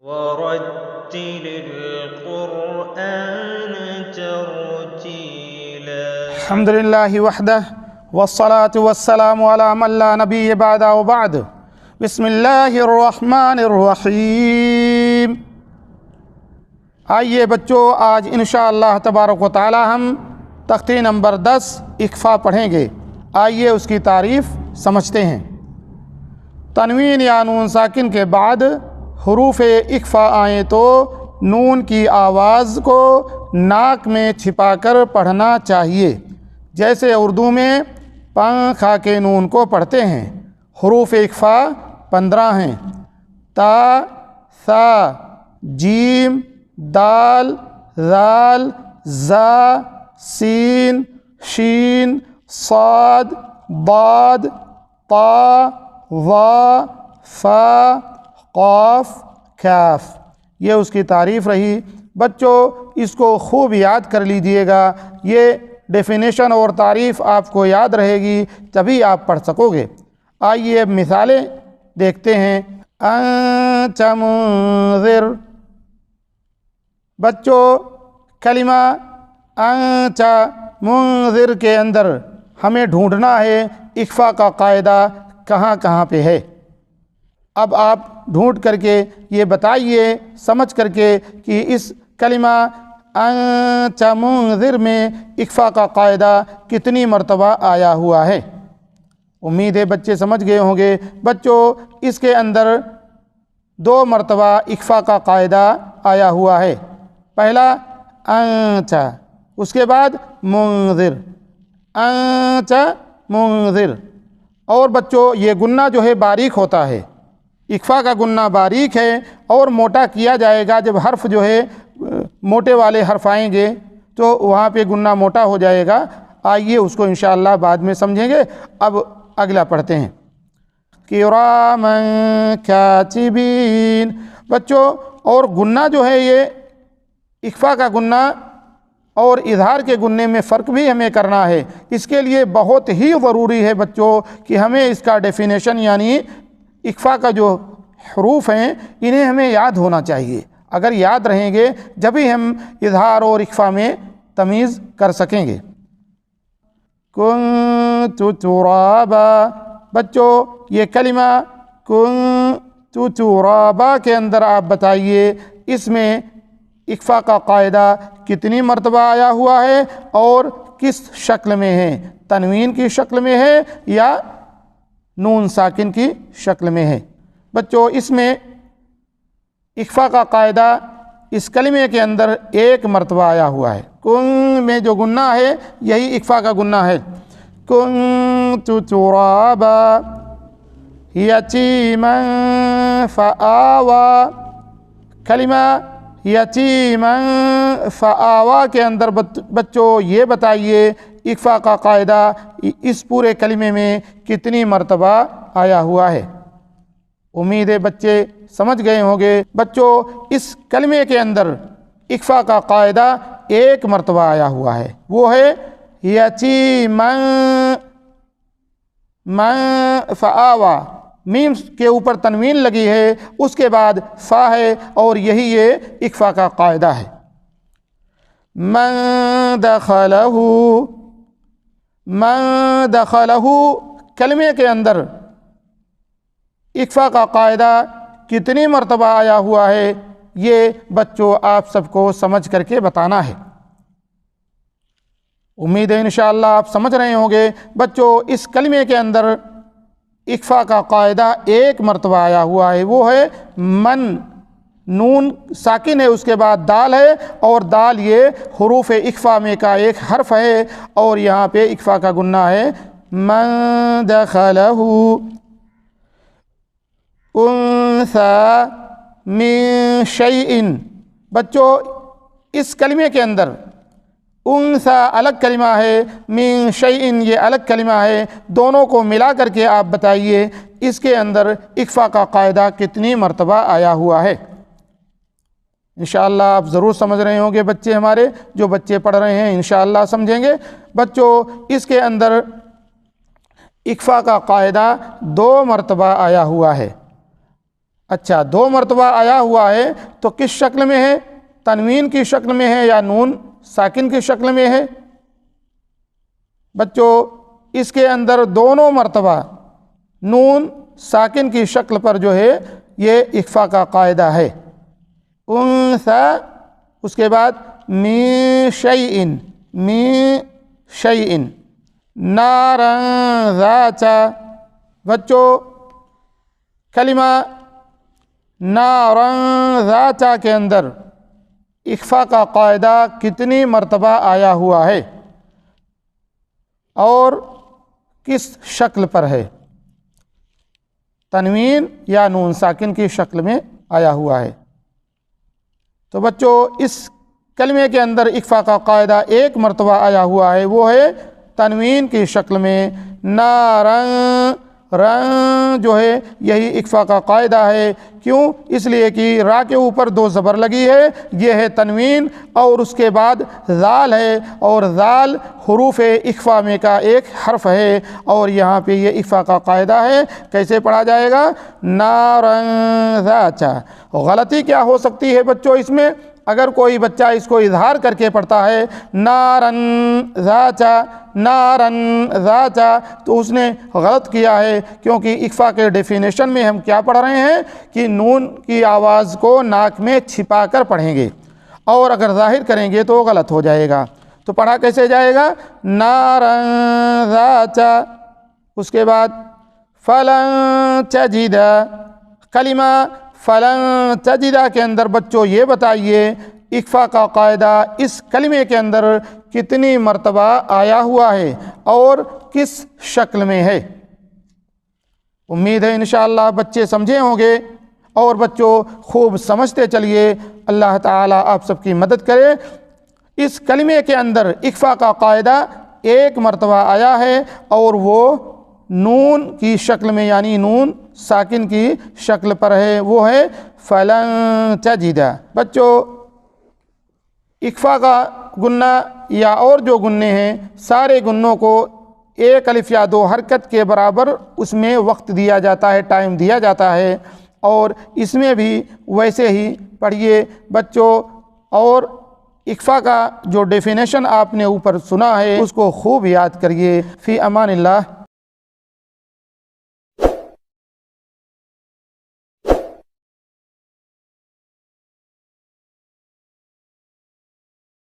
ورتل القرآن ترتيلا. الحمد لله وحده والصلاة والسلام على من لا نبي بعده وبعد. بسم الله الرحمن الرحیم. آئیے بچوں، آج انشاءاللہ تبارک و تعالی ہم تختی نمبر 10 اکفا پڑھیں گے. آئیے اس کی تعریف سمجھتے ہیں. تنوین یا نون ساکن کے بعد حروف اکفا آئیں تو نون کی آواز کو ناک میں چھپا کر پڑھنا چاہیے، جیسے اردو میں پنکھا کے نون کو پڑھتے ہیں. حروف اکفا 15 ہیں: تا، ثا، جیم، دال، ذال، زا، سین، شین، صاد، ضاد، طا، ظا، فا، قاف، کاف. یہ اس کی تعریف رہی. بچوں اس کو خوب یاد کر لیجئے گا. یہ ڈیفینیشن اور تعریف آپ کو یاد رہے گی تبھی آپ پڑھ سکو گے. آئیے اب مثالیں دیکھتے ہیں. انت منذر. بچوں کلمہ انت منذر کے اندر ہمیں ڈھونڈنا ہے اکفا کا قاعدہ کہاں کہاں پہ ہے. اب آپ ڈھونڈ کر کے یہ بتائیے سمجھ کر کے کہ اس کلمہ انت منذر میں اکفا کا قاعدہ کتنی مرتبہ آیا ہوا ہے. امید ہے بچے سمجھ گئے ہوں گے. بچوں اس کے اندر 2 مرتبہ اکفا کا قاعدہ آیا ہوا ہے. پہلا انت، اس کے بعد منذر، انت منذر. اور بچوں یہ گنہ جو ہے باریک ہوتا ہے. اکفا کا گنہ باریک ہے اور موٹا کیا جائے گا. جب حرف جو ہے موٹے والے حرف آئیں گے تو وہاں پہ گنہ موٹا ہو جائے گا. آئیے اس کو انشاءاللہ بعد میں سمجھیں گے. اب اگلا پڑھتے ہیں. کراما کاتبین. بچوں اور گنہ جو ہے یہ اکفا کا گنہ اور اظہار کے گننے میں فرق بھی ہمیں کرنا ہے. اس کے لیے بہت ہی ضروری ہے بچوں کہ ہمیں اس کا ڈیفینیشن یعنی اکفا کا جو حروف ہیں انہیں ہمیں یاد ہونا چاہیے. اگر یاد رہیں گے جبھی ہم اظہار اور اکفا میں تمیز کر سکیں گے. کنت ترابا. بچوں یہ کلمہ کنت ترابا کے اندر آپ بتائیے اس میں اکفا کا قاعدہ کتنی مرتبہ آیا ہوا ہے اور کس شکل میں ہے؟ تنوین کی شکل میں ہے یا نون ساکن کی شکل میں ہے؟ بچوں اس میں اکفا کا قاعدہ اس کلمے کے اندر 1 مرتبہ آیا ہوا ہے. کن میں جو گنہ ہے یہی اکفا کا گنہ ہے. کنت ترابا یتیما فآوا. کلمہ یتیما فآوا کے اندر بچوں یہ بتائیے اکفا کا قاعدہ اس پورے کلمے میں کتنی مرتبہ آیا ہوا ہے. امید ہے بچے سمجھ گئے ہوں گے. بچوں اس کلمے کے اندر اکفا کا قاعدہ 1 مرتبہ آیا ہوا ہے، وہ ہے یتیما من فآوا. میم کے اوپر تنوین لگی ہے، اس کے بعد فا ہے اور یہی یہ اکفا کا قاعدہ ہے. من دخلہ. من دخلہ کلمے کے اندر اکفا کا قاعدہ کتنی مرتبہ آیا ہوا ہے یہ بچوں آپ سب کو سمجھ کر کے بتانا ہے. امید ہے انشاءاللہ آپ سمجھ رہے ہوں گے. بچوں اس کلمے کے اندر اکفا کا قاعدہ 1 مرتبہ آیا ہوا ہے، وہ ہے من. نون ساکن ہے، اس کے بعد دال ہے اور دال یہ حروف اکفا میں کا ایک حرف ہے اور یہاں پہ اکفا کا گنہ ہے. من دخلہ انثى من شیء. بچوں اس کلمے کے اندر انثى الگ کلمہ ہے، من شیء یہ الگ کلمہ ہے. دونوں کو ملا کر کے آپ بتائیے اس کے اندر اکفا کا قاعدہ کتنی مرتبہ آیا ہوا ہے. انشاءاللہ آپ ضرور سمجھ رہے ہوں گے بچے ہمارے. جو بچے پڑھ رہے ہیں انشاءاللہ سمجھیں گے. بچوں اس کے اندر اکفا کا قاعدہ 2 مرتبہ آیا ہوا ہے. اچھا، 2 مرتبہ آیا ہوا ہے تو کس شکل میں ہے؟ تنوین کی شکل میں ہے یا نون ساکن کی شکل میں ہے؟ بچوں اس کے اندر دونوں مرتبہ نون ساکن کی شکل پر جو ہے یہ اخفا کا قاعدہ ہے۔ انثا، اس کے بعد من شیئن، من شیئن، نارا ذات۔ بچوں کلمہ نارا ذات کے اندر اخفا کا قاعدہ کتنی مرتبہ آیا ہوا ہے اور کس شکل پر ہے؟ تنوین یا نون ساکن کی شکل میں آیا ہوا ہے؟ تو بچوں اس کلمے کے اندر اخفا کا قاعدہ 1 مرتبہ آیا ہوا ہے، وہ ہے تنوین کی شکل میں۔ نارن، رن جو ہے یہی اخفا کا قاعدہ ہے۔ کیوں؟ اس لیے کہ را کے اوپر 2 زبر لگی ہے، یہ ہے تنوین، اور اس کے بعد ذال ہے، اور ذال حروف اخفا میں کا ایک حرف ہے، اور یہاں پہ یہ اخفا کا قاعدہ ہے۔ کیسے پڑھا جائے گا؟ نارن ذات۔ غلطی کیا ہو سکتی ہے بچوں اس میں؟ اگر کوئی بچہ اس کو اظہار کر کے پڑھتا ہے نارن ذات، نارن ذات، تو اس نے غلط کیا ہے، کیونکہ اخفا کے ڈیفینیشن میں ہم کیا پڑھ رہے ہیں کہ نون کی آواز کو ناک میں چھپا کر پڑھیں گے، اور اگر ظاہر کریں گے تو غلط ہو جائے گا۔ تو پڑھا کیسے جائے گا؟ نارن ذات، اس کے بعد فلن تجد۔ کلمہ فلن تجد کے اندر بچوں یہ بتائیے اخفا کا قاعدہ اس کلمے کے اندر کتنی مرتبہ آیا ہوا ہے اور کس شکل میں ہے؟ امید ہے انشاءاللہ بچے سمجھے ہوں گے، اور بچوں خوب سمجھتے چلیے۔ اللہ تعالیٰ آپ سب کی مدد کرے۔ اس کلمے کے اندر اخفا کا قاعدہ 1 مرتبہ آیا ہے، اور وہ نون کی شکل میں، یعنی نون ساکن کی شکل پر ہے، وہ ہے فلن تجد۔ بچوں اخفا کا گنہ یا اور جو گنے ہیں، سارے گنوں کو 1 الف یا 2 حرکت کے برابر اس میں وقت دیا جاتا ہے، ٹائم دیا جاتا ہے، اور اس میں بھی ویسے ہی پڑھیے بچوں۔ اور اخفا کا جو ڈیفینیشن آپ نے اوپر سنا ہے اس کو خوب یاد کریے۔ فی امان اللہ۔